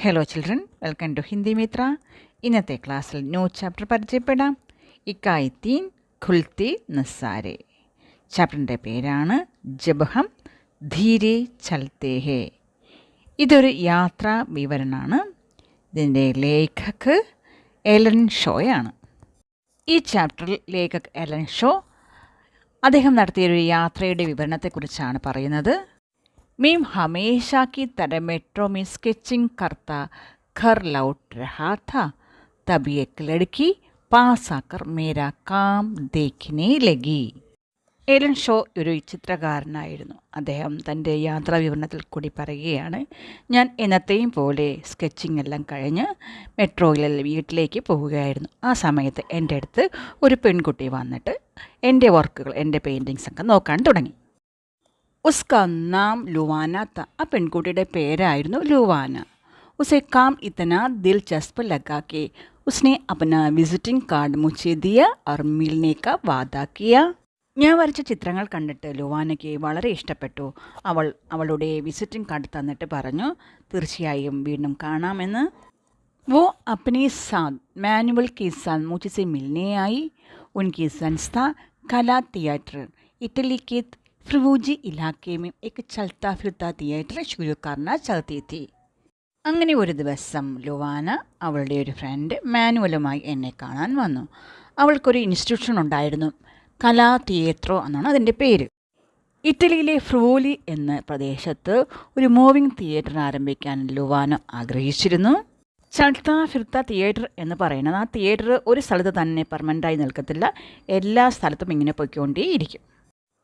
Hello children, welcome to Hindi Mitra. ഇന്നത്തെ ക്ലാസ്സിൽ new chapter പരിചയപ്പെടാം. ഇക്കായി തീൻ ഖുൽത്തി നസാരെ. ചാപ്റ്ററിൻ്റെ പേരാണ് ജബ് ഹം ധീരെ ചൽത്തേ ഹേ. ഇതൊരു യാത്രാ വിവരണമാണ്. ഇതിൻ്റെ ലേഖക് എലൻ ഷോയാണ്. ഈ ചാപ്റ്ററിൽ ലേഖക് എലൻ ഷോ അദ്ദേഹം നടത്തിയൊരു യാത്രയുടെ വിവരണത്തെക്കുറിച്ചാണ് പറയുന്നത്. मैं हमेशा की तरह मेट्रो में स्केचिंग करता घर लौट रहा था, तभी एक लड़की पास आकर मेरा काम देखने लगी. എലൻ ഷോ ഒരു ചിത്രകാരനായിരുന്നു. അദ്ദേഹം തൻ്റെ യാത്രാ വിവരണത്തിൽ കൂടി പറയുകയാണ്, ഞാൻ എന്നത്തെയും പോലെ സ്കെച്ചിങ് എല്ലാം കഴിഞ്ഞ് മെട്രോയിൽ വീട്ടിലേക്ക് പോവുകയായിരുന്നു. ആ സമയത്ത് എൻ്റെ അടുത്ത് ഒരു പെൺകുട്ടി വന്നിട്ട് എൻ്റെ വർക്കുകൾ, എൻ്റെ പെയിൻറ്റിങ്സ് ഒക്കെ നോക്കാൻ തുടങ്ങി. ഉസ്കാ നാം ലുവാന ത. ആ പെൺകുട്ടിയുടെ പേരായിരുന്നു ലുവാന. ഉസേ കാം ഇത്തന ദിൽചസ്പ് ലഗാ കെ ഉസ്നെ അപ്നാ വിസിറ്റിംഗ് കാർഡ് മുझे दिया और मिलने का वादा किया. ഞാൻ വരച്ച ചിത്രങ്ങൾ കണ്ടിട്ട് ലുവാനയ്ക്ക് വളരെ ഇഷ്ടപ്പെട്ടു. അവളുടെ വിസിറ്റിംഗ് കാർഡ് തന്നിട്ട് പറഞ്ഞു, തീർച്ചയായും വീണ്ടും കാണാമെന്ന്. वो अपने साथ मैनुअल के साथ मुझसे मिलने आई. उनकी संस्था कला थिएटर इटली के ഫ്രിവൂജി ഇലാക്കയും एक चलता फिरता തിയേറ്റർ शुरू करना चाहती थी. അങ്ങനെ ഒരു ദിവസം ലുവാന അവളുടെ ഒരു ഫ്രണ്ട് മാനുവലുമായി എന്നെ കാണാൻ വന്നു. അവൾക്കൊരു ഇൻസ്റ്റിറ്റ്യൂഷൻ ഉണ്ടായിരുന്നു, കലാ തിയേറ്ററോ എന്നാണ് അതിൻ്റെ പേര്. ഇറ്റലിയിലെ ഫ്രിവോലി എന്ന പ്രദേശത്ത് ഒരു മൂവിംഗ് തിയേറ്റർ ആരംഭിക്കാൻ ലുവാന ആഗ്രഹിച്ചിരുന്നു. ചൽത്ത ഫിർത്ത തിയേറ്റർ എന്ന് പറയുന്നത് ആ തിയേറ്റർ ഒരു സ്ഥലത്ത് തന്നെ പെർമനൻ്റായി നിൽക്കത്തില്ല, എല്ലാ സ്ഥലത്തും ഇങ്ങനെ പൊയ്ക്കൊണ്ടേയിരിക്കും.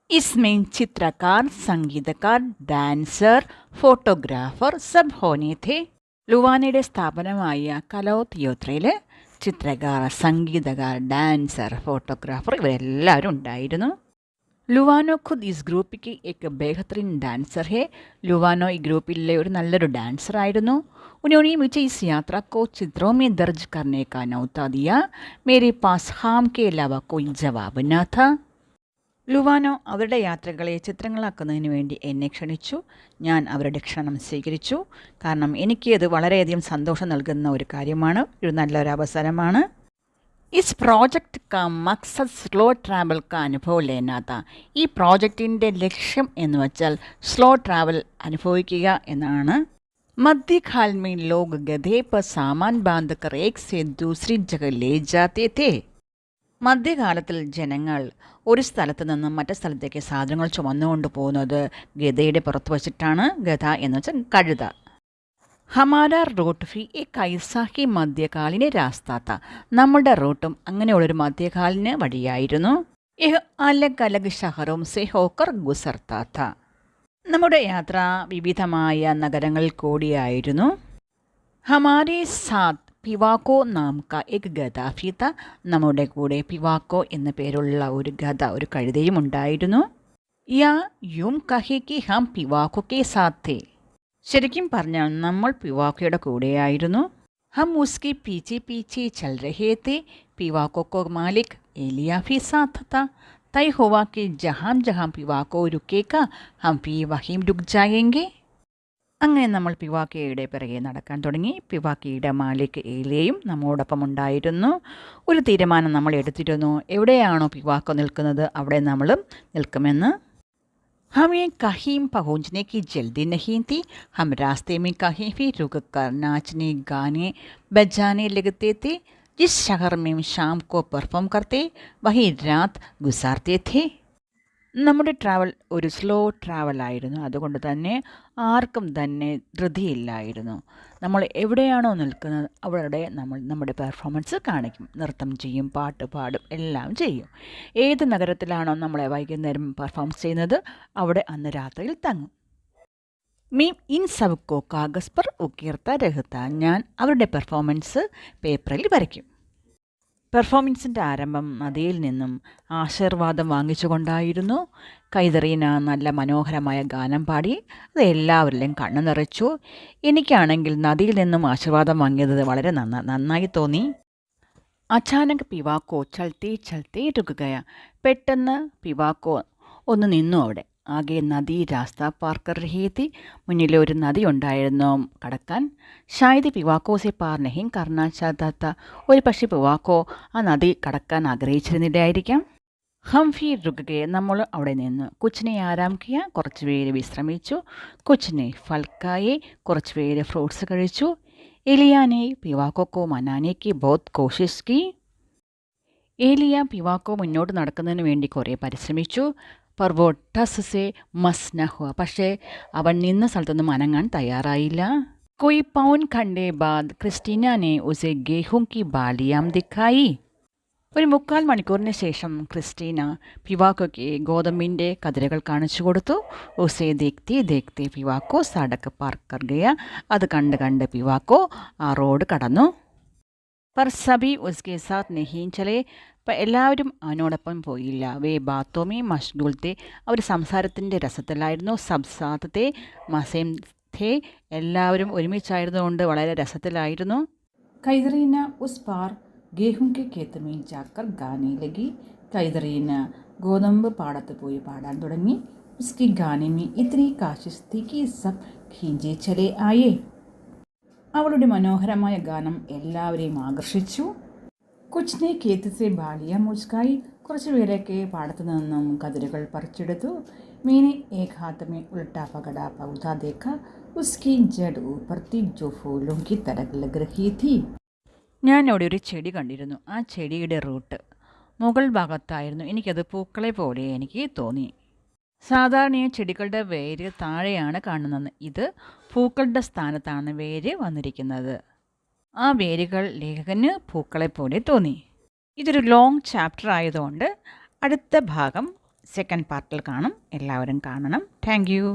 इसमें चित्रकार, സംഗീതക്കാർ, ഡാൻസർ, ഫോട്ടോഗ്രാഫർ സബ് ഹോനെ थे. ലുവാനയുടെ സ്ഥാപനമായ കലോ തിയേറ്ററിൽ ചിത്രകാർ, സംഗീതകാർ, ഡാൻസർ, ഫോട്ടോഗ്രാഫർ ഇവരെല്ലാവരും ഉണ്ടായിരുന്നു. ലുവാനോ ഖുദ് ഇസ് ഗ്രൂപ്പിക്ക് एक बेहतरीन डांसर है. ലുവാനോ ഈ ഗ്രൂപ്പിലെ ഒരു നല്ലൊരു ഡാൻസർ ആയിരുന്നു. उन्होंने मुझे इस यात्रा को चित्रों में दर्ज करने का न्योता दिया. मेरे पास हाँ के अलावा कोई जवाब न था. ലുവാനോ അവരുടെ യാത്രകളെ ചിത്രങ്ങളാക്കുന്നതിന് വേണ്ടി എന്നെ ക്ഷണിച്ചു. ഞാൻ അവരുടെ ക്ഷണം സ്വീകരിച്ചു. കാരണം എനിക്ക് അത് വളരെയധികം സന്തോഷം നൽകുന്ന ഒരു കാര്യമാണ്, ഒരു നല്ലൊരു അവസരമാണ്. ഇസ് പ്രോജക്റ്റ് കാ മക്സദ് സ്ലോ ട്രാവൽ കാ അനുഭവം ലേനാത്ത. ഈ പ്രോജക്റ്റിൻ്റെ ലക്ഷ്യം എന്ന് വെച്ചാൽ സ്ലോ ട്രാവൽ അനുഭവിക്കുക എന്നാണ്. മധ്യകാൽ में लोग गधे पर सामान बांधकर एक से दूसरी जगह ले जाते थे. മധ്യകാലത്തിൽ ജനങ്ങൾ ഒരു സ്ഥലത്ത് നിന്നും മറ്റു സ്ഥലത്തേക്ക് സാധനങ്ങൾ ചുമന്നുകൊണ്ട് പോകുന്നത് ഗധയുടെ പുറത്ത് വച്ചിട്ടാണ്. ഗധ എന്ന് വെച്ചാൽ കഴുത. Hamara root phi A കൈസാഹി മധ്യകാലിന് രാസ്താത്ത. നമ്മുടെ റൂട്ടും അങ്ങനെയുള്ളൊരു മധ്യകാലിന് വഴിയായിരുന്നു. അലഗ് അലഗ് ഷഹറും സെ ഹോക്കർ ഗുസർത്താത്ത. നമ്മുടെ യാത്ര വിവിധമായ നഗരങ്ങളിൽ കൂടിയായിരുന്നു. ഹമാരെ സാത്ത് പിവാക്കോ നാം ക എക് ഗദാഫി ത. നമ്മുടെ കൂടെ പിവാക്കോ എന്ന പേരുള്ള ഒരു ഗദ, ഒരു കഴുതയും ഉണ്ടായിരുന്നു. യാ യൂം കഹെ കി ഹം പിവാക്കോ കെ സാത്ത് थे. ശരിക്കും പറഞ്ഞാൽ നമ്മൾ പിവാക്കോയുടെ കൂടെയായിരുന്നു. ഹം ഉസ്കി പീച്ചെ പീച്ചെ ചൽ രഹേ थे. പിവാക്കോ കോ മാലിക് ഏലിയ ഫി സാത്ത് ത. തൈ ഹുവാ കി ജഹാം ജഹാം പിവാക്കോ രുക്കേക ഹം ഫി വഹീം രുക് ജായേംഗെ. അങ്ങനെ നമ്മൾ പിവാക്കയുടെ പിറകെ നടക്കാൻ തുടങ്ങി. പിവാക്കയുടെ മാലിക് ഏലിയയും നമ്മോടൊപ്പം ഉണ്ടായിരുന്നു. ഒരു തീരുമാനം നമ്മൾ എടുത്തിരുന്നു, എവിടെയാണോ പിവാക്കോ നിൽക്കുന്നത് അവിടെ നമ്മളും നിൽക്കുമെന്ന്. ഹമേ കഹീം പഹുഞ്ചനെ കി ജൽദി നഹീ തി. ഹം രാസ്തേ മേ കഹീം ഫി രുക് കർ നാച്ചനെ ഗാനെ ബജാനെ ലഗത്തെ थे. जिस शहर में शाम को परफॉर्म करते वहीं रात गुजारते थे. നമ്മുടെ ട്രാവൽ ഒരു സ്ലോ ട്രാവലായിരുന്നു. അതുകൊണ്ട് തന്നെ ആർക്കും തന്നെ ധൃതിയില്ലായിരുന്നു. നമ്മൾ എവിടെയാണോ നിൽക്കുന്നത് അവിടെ നമ്മൾ നമ്മുടെ പെർഫോമൻസ് കാണിക്കും, നൃത്തം ചെയ്യും, പാട്ട് പാടും, എല്ലാം ചെയ്യും. ഏത് നഗരത്തിലാണോ നമ്മളെ വൈകുന്നേരം പെർഫോം ചെയ്യുന്നത് അവിടെ അന്ന് രാത്രിയിൽ തങ്ങും. മീം ഇൻ സബ്കോ കാഗസ് പർ ഉക്കീർത്ത രഹത്ത. ഞാൻ അവരുടെ പെർഫോമൻസ് പേപ്പറിൽ വരയ്ക്കും. പെർഫോമൻസിൻ്റെ ആരംഭം നദിയിൽ നിന്നും ആശീർവാദം വാങ്ങിച്ചുകൊണ്ടായിരുന്നു. കൈതറീന നല്ല മനോഹരമായ ഗാനം പാടി, അത് എല്ലാവരിലും കണ്ണു നിറച്ചു. എനിക്കാണെങ്കിൽ നദിയിൽ നിന്നും ആശീർവാദം വാങ്ങിയത് വളരെ നന്നായി തോന്നി. അച്ചാനക് പിവാക്കോ ചൽത്തേ ചൽത്തേ രുക്കുകയ. പെട്ടെന്ന് പിവാക്കോ ഒന്ന് നിന്നു അവിടെ. ആകെ നദി രാസ്ത പാർ കർ രഹി തി. മുന്നിൽ ഒരു നദി ഉണ്ടായിരുന്നു കടക്കാൻ. ഷായദ് പിവാക്കോ സെ പാർ നഹീം കർണ ചാഹതാ താ. ഒരു പക്ഷേ പിവാക്കോ ആ നദി കടക്കാൻ ആഗ്രഹിച്ചിരുന്നില്ലായിരിക്കാം. ഹം ഫിർ രുക് ഗയെ. നമ്മൾ അവിടെ നിന്ന്. കുച്ചിനെ ആരാം കിയ. കുറച്ച് പേര് വിശ്രമിച്ചു. കുച്ചിനെ ഫൽക്കായെ. കുറച്ച് പേര് ഫ്രൂട്ട്സ് കഴിച്ചു. എലിയാനെ പിവാക്കോ കോ മനാനെ കി ബഹുത് കോശിഷ് കി. ഏലിയ പിവാക്കോ മുന്നോട്ട് നടക്കുന്നതിന് വേണ്ടി കുറേ പരിശ്രമിച്ചു. പർ വോ ടസ് സെ മസ് ന ഹുവ. പക്ഷേ അവൻ നിന്ന സ്ഥലത്തൊന്നും അനങ്ങാൻ തയ്യാറായില്ല. കൊയ് പൗൻ ഘണ്ടെ ബാദ് ക്രിസ്റ്റീന നെ ഉസെ ഗേഹും കി ബാലിയാം ദിഖായി. ഒരു 3/4 മണിക്കൂറിന് ശേഷം ക്രിസ്റ്റീന പിവാക്കോയ്ക്ക് ഗോതമ്പിൻ്റെ കതിരുകൾ കാണിച്ചു കൊടുത്തു. ഉസെ ദേഖ്തി ദേഖ്തി പിവാക്കോ സടക്ക് പാർ കർ ഗയ. അത് കണ്ട് പിവാക്കോ ആ റോഡ് കടന്നു. പർ സബി ഉസ്കെ സാത്ത് നഹീം ചലേ. എല്ലാവരും അവനോടൊപ്പം പോയില്ല. വേ ബാത്തോമി മഷ്ഗുൽ തേ. അവർ സംസാരത്തിൻ്റെ രസത്തിലായിരുന്നു. സബ് സാത്ത് തേ മസേം ഥേ. എല്ലാവരും ഒരുമിച്ചായിരുന്നുകൊണ്ട് വളരെ രസത്തിലായിരുന്നു. കൈതറീന ഉസ് പാർ ഗേഹും കെ ഖേത്ത് മേ ജാക്കർ ഗാനെ ലഗി. കൈതറീന ഗോതമ്പ് പാടത്ത് പോയി പാടാൻ തുടങ്ങി. ഉസ്കി ഗാനെ മേ ഇത്നി കാശിഷ് തി കി സബ് ഖീഞ്ചെ ചലേ ആയേ. അവളുടെ മനോഹരമായ ഗാനം എല്ലാവരെയും ആകർഷിച്ചു. കുച്ച്നെ ഖേത്ത് സെ ബാലിയ മുസ്കായി. കുറച്ച് പേരൊക്കെ പാടത്തു നിന്നും കതിരുകൾ പറിച്ചെടുത്തു. മീനെ ഏക് ഹാത്ത് മേ ഉൾട്ടാ പകടാ പൗധാ ദേഖ. ഉസ്കി ജഡ് ഊപ്പർ തി ജോ ഫൂലോं की तरह लग रही थी. ഞാൻ അവിടെ ഒരു ചെടി കണ്ടിരുന്നു. ആ ചെടിയുടെ റൂട്ട് മുകൾ ഭാഗത്തായിരുന്നു. എനിക്കത് പൂക്കളെ പോലെ എനിക്ക് തോന്നി. സാധാരണയായി ചെടികളുടെ വേര് താഴെയാണ് കാണുന്നത്. ഇത് പൂക്കളുടെ സ്ഥാനത്താണ് വേര് വന്നിരിക്കുന്നത്. ആ വേരുകൾ ലേഖകന് പൂക്കളെ പോലെ തോന്നി. ഇതൊരു ലോങ് ചാപ്റ്റർ ആയതുകൊണ്ട് അടുത്ത ഭാഗം സെക്കൻഡ് പാർട്ടിൽ കാണും. എല്ലാവരും കാണണം. Thank you.